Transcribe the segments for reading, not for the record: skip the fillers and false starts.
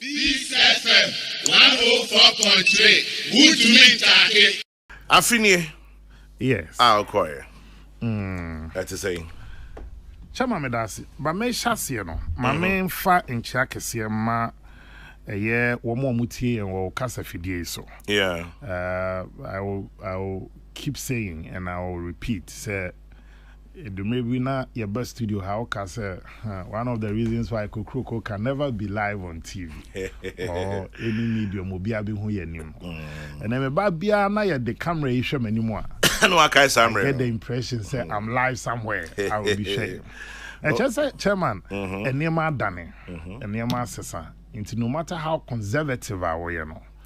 Peace FM 104.3. Good to meet you. Afini. Yes. I'll call you. That's to say. Chama me dasi. Ba me shasi no. Ma me fa nchia kese ma eye wo mo mutie en wo kasa fidie so. Yeah. I will keep saying and I will repeat say maybe na your best studio how kasa one of the reasons why Kokroko can never be live on TV or any medium will be able to nim. And then me ba bia na ya the camera issue anymore. No, I can't get the impression say I'm live somewhere. I will be sharing. And just say chairman and near my dane and near my sesa into no matter how conservative I were,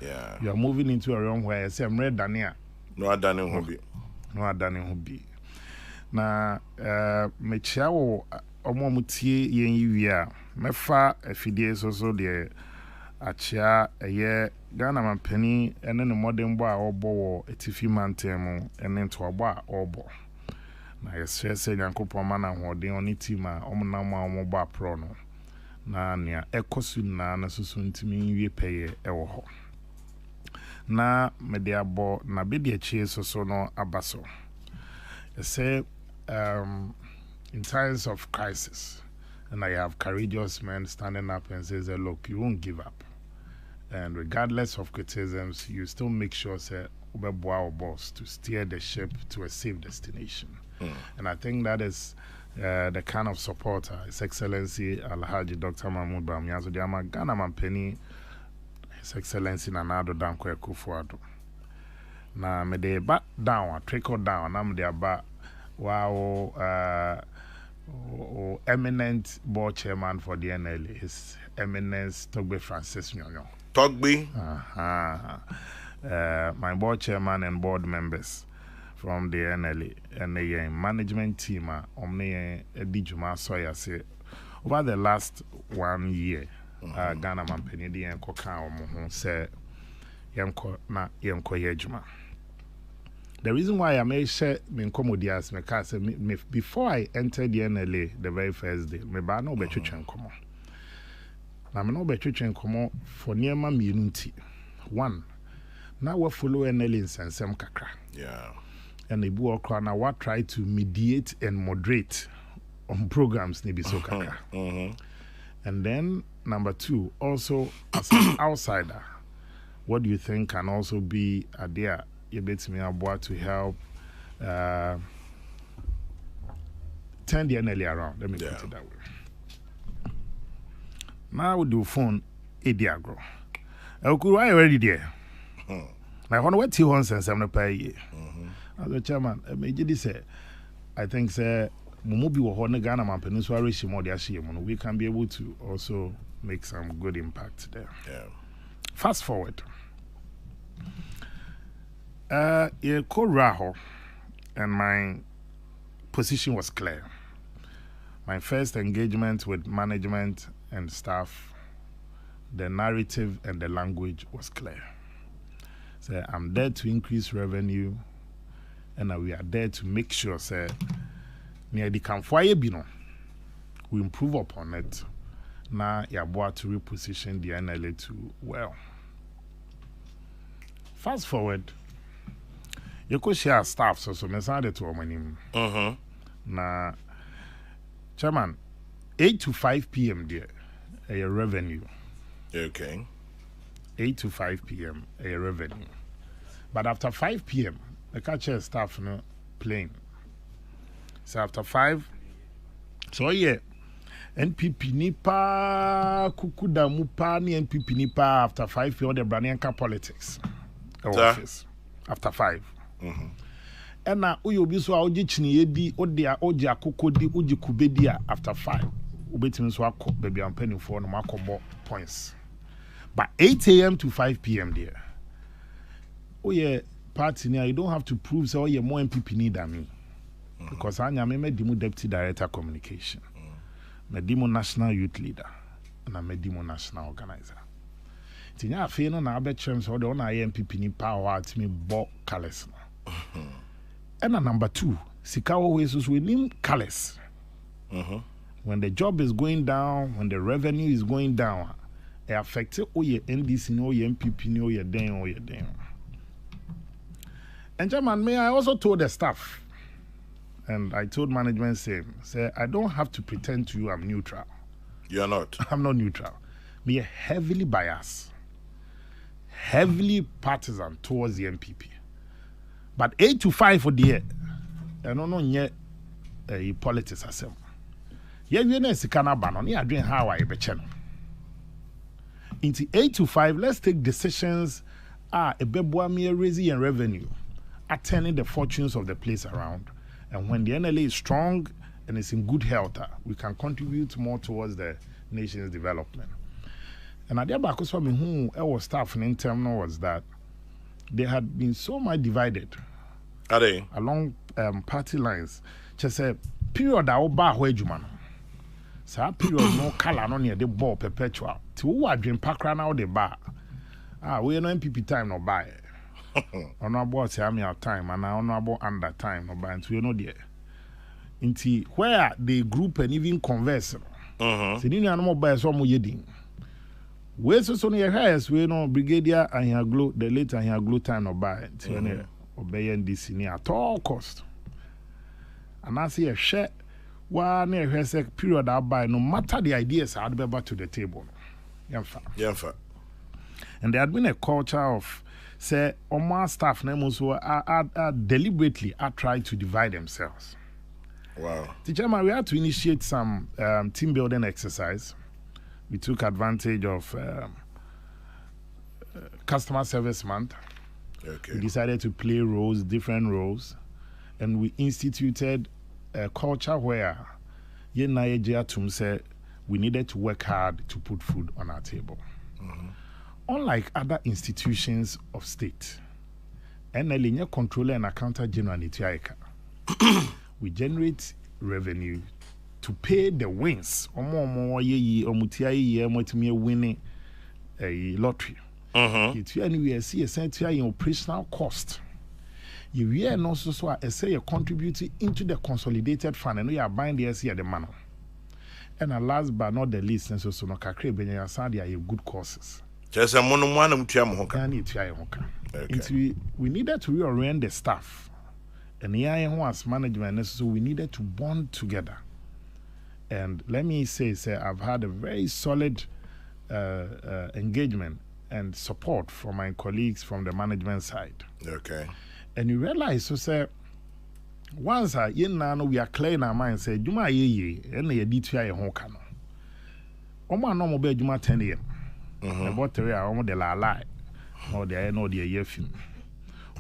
yeah, you are moving into a realm where I say I'm red dania. No, I done it will be. No, I done it will be. Na me chiawo omo mutie yen yiwia mefa afidie so de achia eye Ghana mampani ene ne modern bo a obo wo etifi mantem ene nto obo a obo na yesese nyankopon ma na hoden oni team a omnam a omo apro no na nea ekosu na susu ntimi wie peye ewo ho na mede abo na bedi achie so no abaso say in times of crisis and I have courageous men standing up and says look, you won't give up, and regardless of criticisms you still make sure say our boss to steer the ship to a safe destination. And I think that is the kind of supporter His Excellency Alhaji Dr. Mahmoud Bawumia Diama Ghana Mampeni His Excellency Nana Addo Dankwa Akufo-Addo na me de back down trickle down na me de ba wow eminent board chairman for the NLA, His Eminence Togbe Francis Nyonyo. Togbe? My board chairman and board members from the NLA and the management team Edijuma Soya say over the last 1 year, Ghana Mampeni di enko ka omo say yenko na yenko yejuma. The reason why I may share me comodias me before I entered the NLA the very first day, me ba no be twetwen komo. Na me no be twetwen komo for niema mienunti. One, now we follow NLA nsensem kakra. Yeah. And the bu okra na what try to mediate and moderate on programs ni bi so kakra. And then number two, also as an outsider, what do you think can also be a there? You bet me about to help turn the NLA around. Let me put it that way. Now we do phone Ediagro. Awuku, why you ready there? I want to wait 207 per year. As a chairman, I think say Mumubi wo Ghana Mampeni so arishimo de ashiyemo. We can be able to also make some good impact there. Yeah. Fast forward. Raho, and my position was clear. My first engagement with management and staff, the narrative and the language was clear. So I'm there to increase revenue, and we are there to make sure, say, near the Kamfwaye Bino, we improve upon it. Now, you're to reposition the NLA to well. Fast forward. You could share staff, so me send it to our na chairman 8 to 5 p.m. there a revenue. Okay. 8 to 5 p.m. a revenue. But after 5 p.m. the catcher staff no playing. So after 5, so yeah, NPP nipa kukuda mupa ni NPP nipa after 5 p.m. the Branianka politics office after 5. And now we will be so I'll get chini odia oja kokodi uji kubedia after 5. Ubetim so akọ baby I'm penning for no makobo points. But 8 a.m. to 5 p.m. there. Oh yeah, party now you don't have to prove so you're more MPP need than me. Because I am a deputy director communication. Medimo national youth leader and I'm a Medimo national organizer. Tinya fe no na abetchem so de na MPP ni power at me bo colors. And number 2, Sikawo we so we name colors. When the job is going down, when the revenue is going down, it affects oye NDC no oye NPP no oye den. And Chairman, may I also told the staff, and I told management same, say I don't have to pretend to you I'm neutral. You're not. I'm not neutral. Me heavily biased, heavily partisan towards the NPP. But 8 to 5 for the year, I don't know yet politics as well. Yeah, we know Sikana Banon, yeah, doing how I be channel. Into 8 to 5, let's take decisions. A beboa me raising and revenue, attending the fortunes of the place around. And when the NLA is strong and it's in good health, we can contribute more towards the nation's development. And at the back of me, who our staff in term was that they had been so much divided. Are they? Along party lines. Just a period that oba huejuman. So period no color no near the ball perpetual. To who are dream pakra now the bar. We no NPP time no buy. Honorable Sammi Awuku time and honorable under time no buy. And we know there. Into where they group and even converse. So you know no buy so more yeding. We so near highest we know Brigadier and here glow the later here glow time no buy. To obey this near at all cost. And I see a share one near her period I buy no matter the ideas I'd be back to the table. Yeah. And there had been a culture of say my staff names who are deliberately trying to divide themselves. Wow. Teacher, we had to initiate some team building exercise. We took advantage of customer service month. Okay. We decided to play roles, different roles, and we instituted a culture where we needed to work hard to put food on our table. Unlike other institutions of state, NLA controller and accountant general we generate revenue to pay the wins. Winning a lottery. It's anywhere see a center in operational cost. You are also so I say you're contributing into the consolidated fund and we are buying the SC at the manor. And last but not the least, and so no kakre benya sadi are good courses. Just a mono we needed to reorient the staff. And as management, so we needed to bond together. And let me say, I've had a very solid engagement and support from my colleagues from the management side. Okay. And you realize, so say, once we are clear in our mind, say, Juma ye, and the DTI Honkano. Oma no more bed Juma 10 a.m. About 3 hours, the la lie, or the no the year film.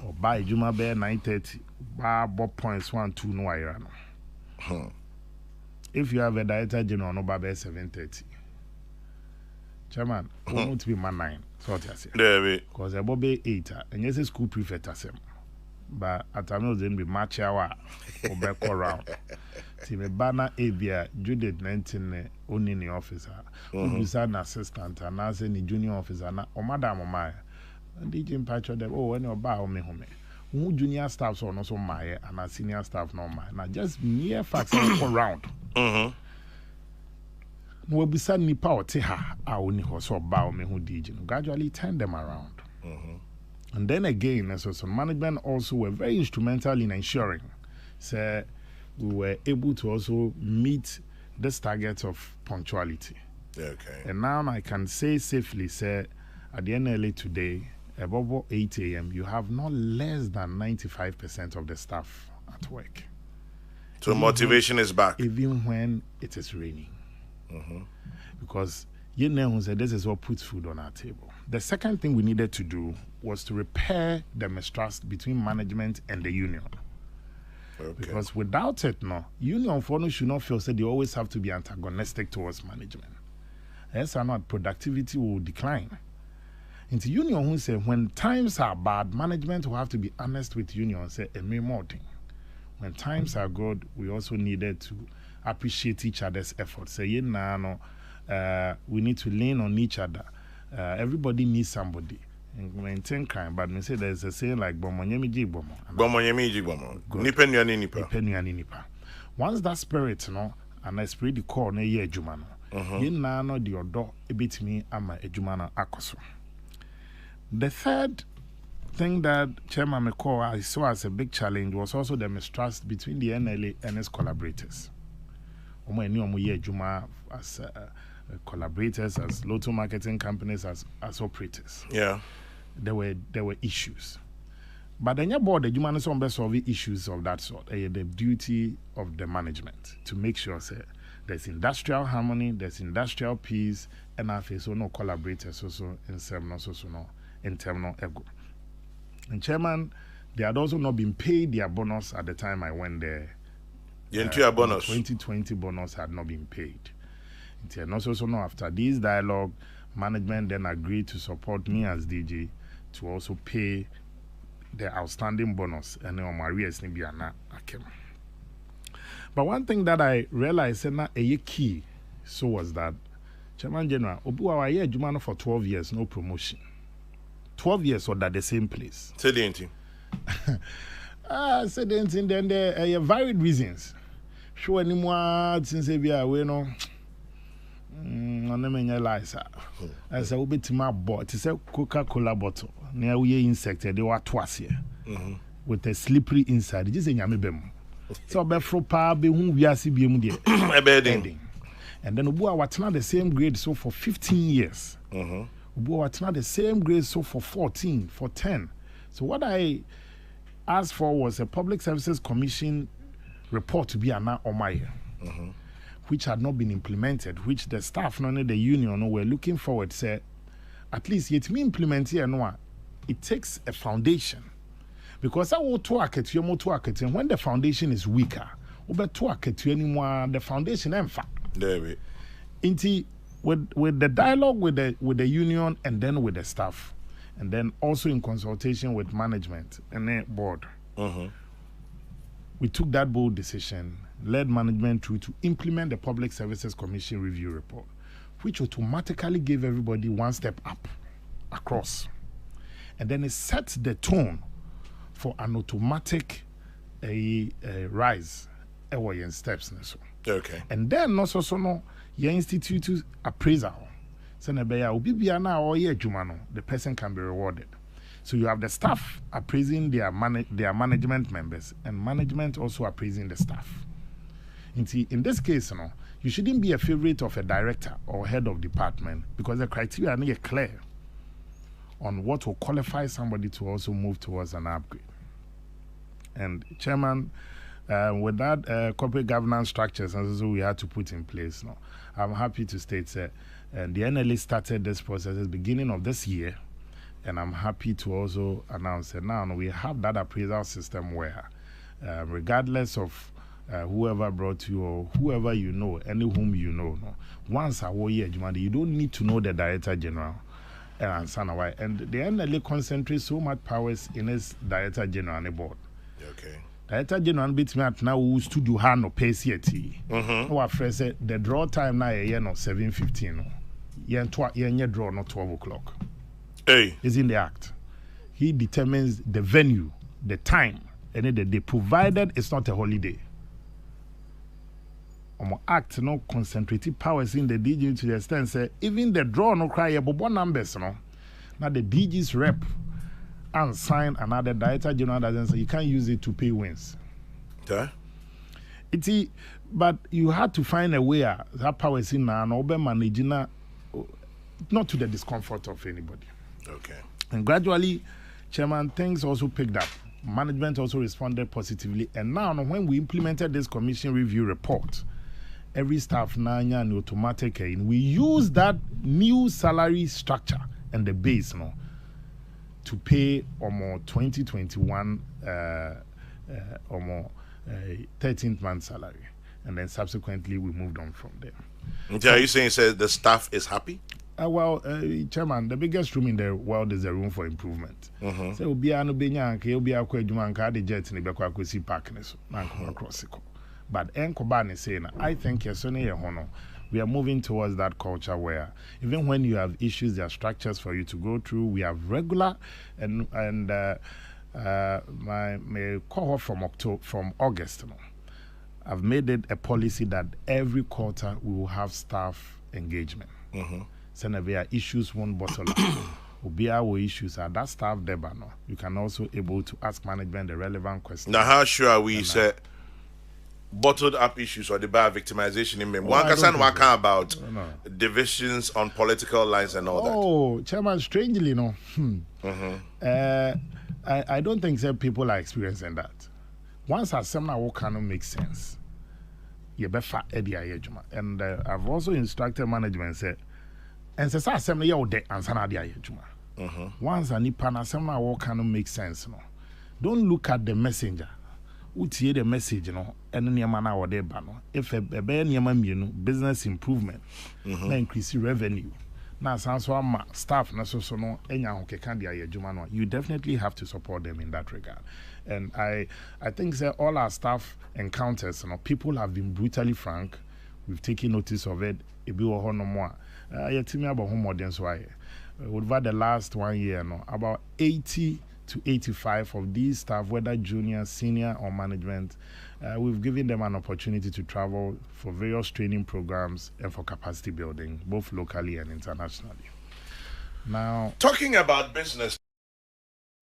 Or buy Juma Bear 9:30, bar Bob points 1 2 no iron. If you have a director general, no bar 7:30. Chairman, won't be man 9. So what I say. Because I Bobby 8, and yes, a school prefect as him. But at a meal, then be match hour or back around. See me banner Avia, Judith 19 only in the officer, who is an assistant, and as any junior officer, or Madame or my. And DJ patch them, oh, when you're bow me home. Who junior staffs or not so my, and our senior staff no my. Now just mere facts around. No, beside me power, teha, I only was so bow me who did gradually turn them around. And then again, so some management also were very instrumental in ensuring, say, we were able to also meet this target of punctuality. Okay. And now I can say safely, say, at the NLA today, above 8 a.m., you have not less than 95% of the staff at work. So even motivation is back. Even when it is raining. Because you know, this is what puts food on our table. The second thing we needed to do was to repair the mistrust between management and the union. Okay. Because without it, union for should not feel that they always have to be antagonistic towards management. Else, not productivity will decline. Into union who say when times are bad, management will have to be honest with union and say a more thing. When times are good, we also needed to appreciate each other's efforts. Say, we need to lean on each other. Everybody needs somebody. And maintain crime, but me say there's a saying like Bomonyemi Jigbomo. Nipa. Once that spirit, and esprit the core, ne ye jumano, yen na no the odo ebetimi ama adwuma na akoso. The third thing that Chairman McCall I saw as a big challenge was also the mistrust between the NLA and its collaborators. As collaborators, as lotto marketing companies, as operators. Yeah, there were issues, but then your board the human solve issues of that sort. The duty of the management to make sure there's industrial harmony, there's industrial peace, and I feel so no collaborators also in terminal ego. And Chairman, they had also not been paid their bonus at the time I went there. The entire bonus. 2020 bonus had not been paid. And also after this dialogue, management then agreed to support me as DG to also pay the outstanding bonus and Maria's Nibiana Akem. But one thing that I realized a key was that Chairman General Obuawa ye Jumano for 12 years, no promotion. 12 years or at the same place. Say the anything. Say the anything, then there are varied reasons. Show anymore since we are we know. I said, we bet my bought. It's a Coca-Cola bottle. Near we insect, they were twice here with a slippery inside. Just in Yamibem. So, Befro Pa be whom we are CBM there. A bedding. And then Ubua was not the same grade so for 15 years. Ubua was not the same grade so for 14, for 10. So, what I asked for was a Public Services Commission report to be an Omaya. Which had not been implemented, which the staff, not the union, were looking forward to say, at least yet me implement here, it takes a foundation. Because I will talk at you more talk at when the foundation is weaker, over talk at you anymore, the foundation in fact. With the dialogue with the union and then with the staff, and then also in consultation with management and the board. We took that bold decision, led management through to implement the Public Services Commission review report, which automatically gave everybody one step up across. And then it set the tone for an automatic rise in steps. Okay. And then also you institute appraisal. So the person can be rewarded. So you have the staff appraising their management members, and management also appraising the staff. In this case, you shouldn't be a favorite of a director or head of department because the criteria are not clear on what will qualify somebody to also move towards an upgrade. And Chairman, with that corporate governance structures and so we had to put in place, I'm happy to state that the NLA started this process at the beginning of this year. And I'm happy to also announce that now we have that appraisal system where, regardless of whoever brought you or whoever you know, any whom you know, once a year, you don't need to know the Director General. And the NLA concentrates so much powers in its Director General and the board. Okay. Director General beats me at now who studio hand or pay CAT. Our friend said the draw time now a 7:15. Yen draw not 12 o'clock. Hey. Is in the act. He determines the venue, the time, and the day, provided it's not a holiday. Act no concentrated powers in the DG to the extent say even the draw no cry but numbers now the DG's rep and sign another Director General doesn't say you can't use it to pay wins. Yeah. But you had to find a way that powers in now and managing not to the discomfort of anybody. Okay. And gradually, Chairman, things also picked up. Management also responded positively. And now, when we implemented this commission review report, every staff now and automatic, we use that new salary structure and the base to pay 2021 13th month salary. And then subsequently, we moved on from there. Are you saying the staff is happy? Chairman, the biggest room in the world is a room for improvement. So be an obenya ke obi akwa adwuma nka de jet ni bekwa akosi park ne so na nko across it. But Enkoba is saying, I think we are moving towards that culture where even when you have issues, there are structures for you to go through. We have regular and my cohort from August. I've made it a policy that every quarter we will have staff engagement. So there are issues one bottle up. Be our issues are that staff there, no. You can also able to ask management the relevant questions. Now, how sure are we say bottled up issues or the bad victimization in one can about divisions on political lines and all that? Oh, Chairman, strangely, no. I don't think that people are experiencing that. Once a seminar will cannot make sense, you better and I've also instructed management say, and say assembly you de answer na dia yejuma. Once a nipa na seminar will cannot make sense, no. Don't look at the messenger. Utie the message, no, and niyama na wode ba no. If a niyama mienu business improvement, na increase revenue. Na sanso ama staff na so no enya ho keka dia yejuma no. You definitely have to support them in that regard. And I think that all our staff encounters, you know, people have been brutally frank. We've taken notice of it. Ebi wo ho no mo a yetimi about home audience why over the last 1 year, no, about 80 to 85 of these staff, whether junior, senior, or management, we've given them an opportunity to travel for various training programs and for capacity building, both locally and internationally. Now, talking about business.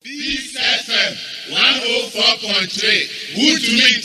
This FM 104.3, good to meet